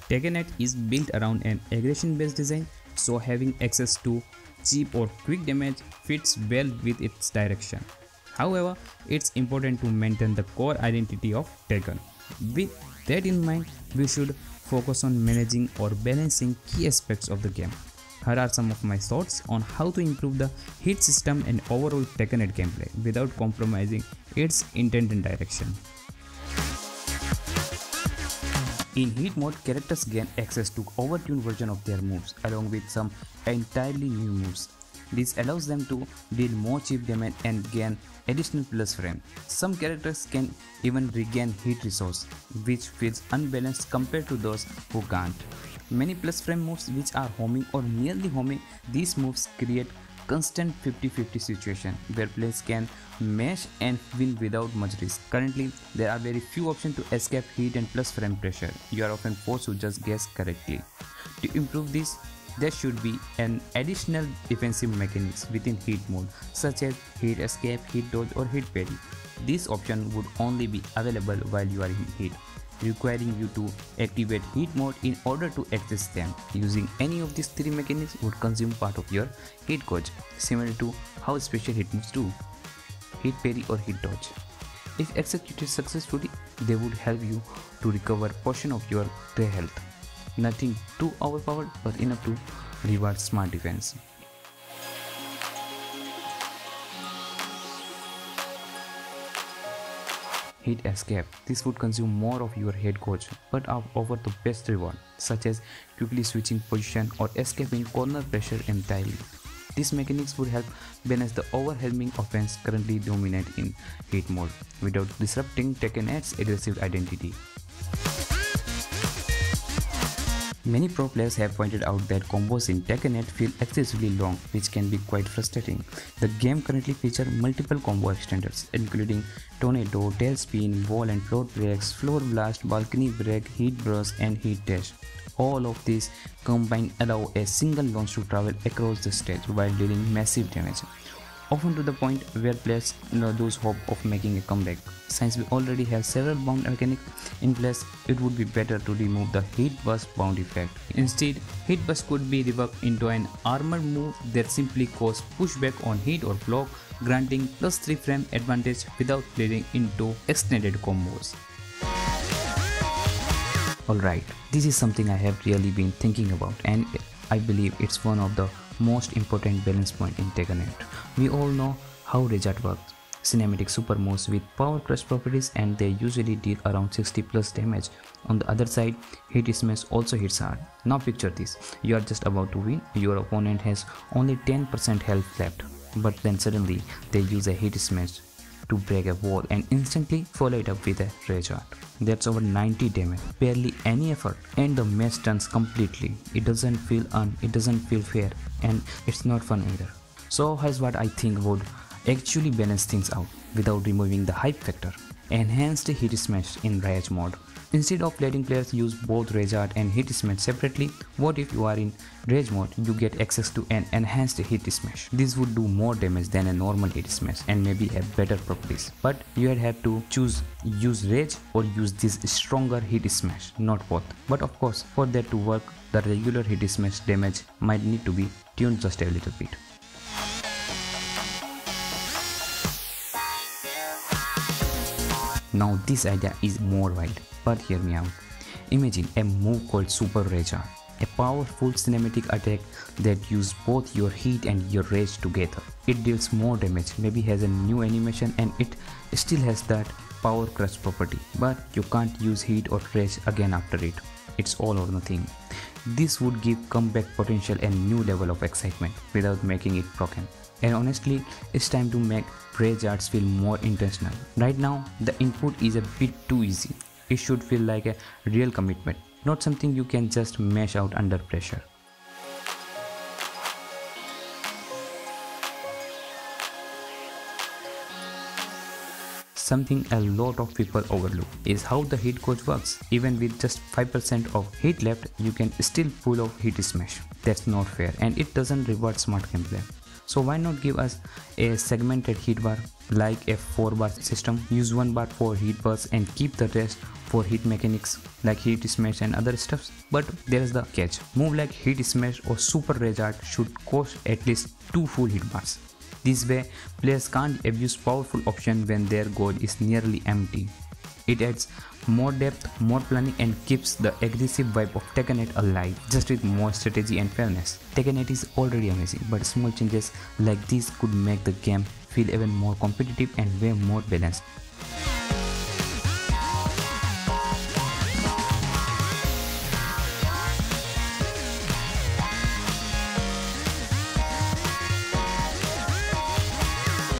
Tekken is built around an aggression-based design, so having access to cheap or quick damage fits well with its direction. However, it's important to maintain the core identity of Tekken. With that in mind, we should focus on managing or balancing key aspects of the game. Here are some of my thoughts on how to improve the hit system and overall Tekken gameplay without compromising its intent and direction. In hit mode, characters gain access to overtuned version of their moves along with some entirely new moves. This allows them to deal more cheap damage and gain additional plus frame. Some characters can even regain hit resource, which feels unbalanced compared to those who can't. Many plus frame moves which are homing or nearly homing, these moves create constant 50-50 situation where players can mash and win without much risk. Currently, there are very few options to escape hit and plus frame pressure. You are often forced to just guess correctly. To improve this, there should be an additional defensive mechanism within hit mode, such as hit escape, hit dodge or hit parry. This option would only be available while you are in hit, requiring you to activate hit mode in order to access them. Using any of these three mechanisms would consume part of your hit gauge, similar to how special hit moves do, hit parry or hit dodge. If executed successfully, they would help you to recover portion of your grey health. Nothing too overpowered but enough to reward smart defense. Hit escape. This would consume more of your head gauge but offer the best reward, such as quickly switching position or escaping corner pressure entirely. This mechanics would help balance the overwhelming offense currently dominant in hit mode without disrupting Tekken's aggressive identity. Many pro players have pointed out that combos in Tekken feel excessively long, which can be quite frustrating. The game currently features multiple combo extenders, including Tornado, Tailspin, Wall and Floor Breaks, Floor Blast, Balcony Break, Heat Burst and Heat Dash. All of these combined allow a single launch to travel across the stage while dealing massive damage, often to the point where players lose hope of making a comeback. Since we already have several bound mechanics in place, it would be better to remove the hit burst bound effect. Instead, hit burst could be reworked into an armored move that simply causes pushback on hit or block, granting plus 3 frame advantage without bleeding into extended combos. Alright, this is something I have really been thinking about, and I believe it's one of the most important balance point in Tekken. We all know how Rejart works. Cinematic super moves with power crush properties, and they usually deal around 60 plus damage. On the other side, hit smash also hits hard. Now picture this, you are just about to win, your opponent has only 10% health left, but then suddenly they use a hit smash to break a wall and instantly follow it up with a Rejart. That's over 90 damage, barely any effort, and the match turns completely. It doesn't feel fair, and it's not fun either. So here's what I think would actually balance things out without removing the hype factor. Enhanced hit smash in rage mode. Instead of letting players use both Rejart and hit smash separately, what if you are in rage mode, you get access to an enhanced hit smash. This would do more damage than a normal hit smash and maybe have better properties. But you would have to choose use rage or use this stronger hit smash, not both. But of course, for that to work, the regular hit smash damage might need to be tuned just a little bit. Now this idea is more wild, but hear me out. Imagine a move called Super Rejart, a powerful cinematic attack that uses both your heat and your rage together. It deals more damage, maybe has a new animation, and it still has that power crush property, but you can't use heat or rage again after it. It's all or nothing. This would give comeback potential and new level of excitement without making it broken. And honestly, it's time to make Rejarts feel more intentional. Right now, the input is a bit too easy. It should feel like a real commitment, not something you can just mash out under pressure. Something a lot of people overlook is how the hit coach works. Even with just 5% of hit left, you can still pull off hit smash. That's not fair, and it doesn't reward smart gameplay. So why not give us a segmented heat bar like a 4 bar system? Use 1 bar for heat bursts and keep the rest for heat mechanics like heat smash and other stuffs. But there is the catch. Move like heat smash or super rage art should cost at least 2 full heat bars. This way players can't abuse powerful option when their goal is nearly empty. It adds more depth, more planning, and keeps the aggressive vibe of Tekken 8 alive, just with more strategy and fairness. Tekken 8 is already amazing, but small changes like these could make the game feel even more competitive and way more balanced.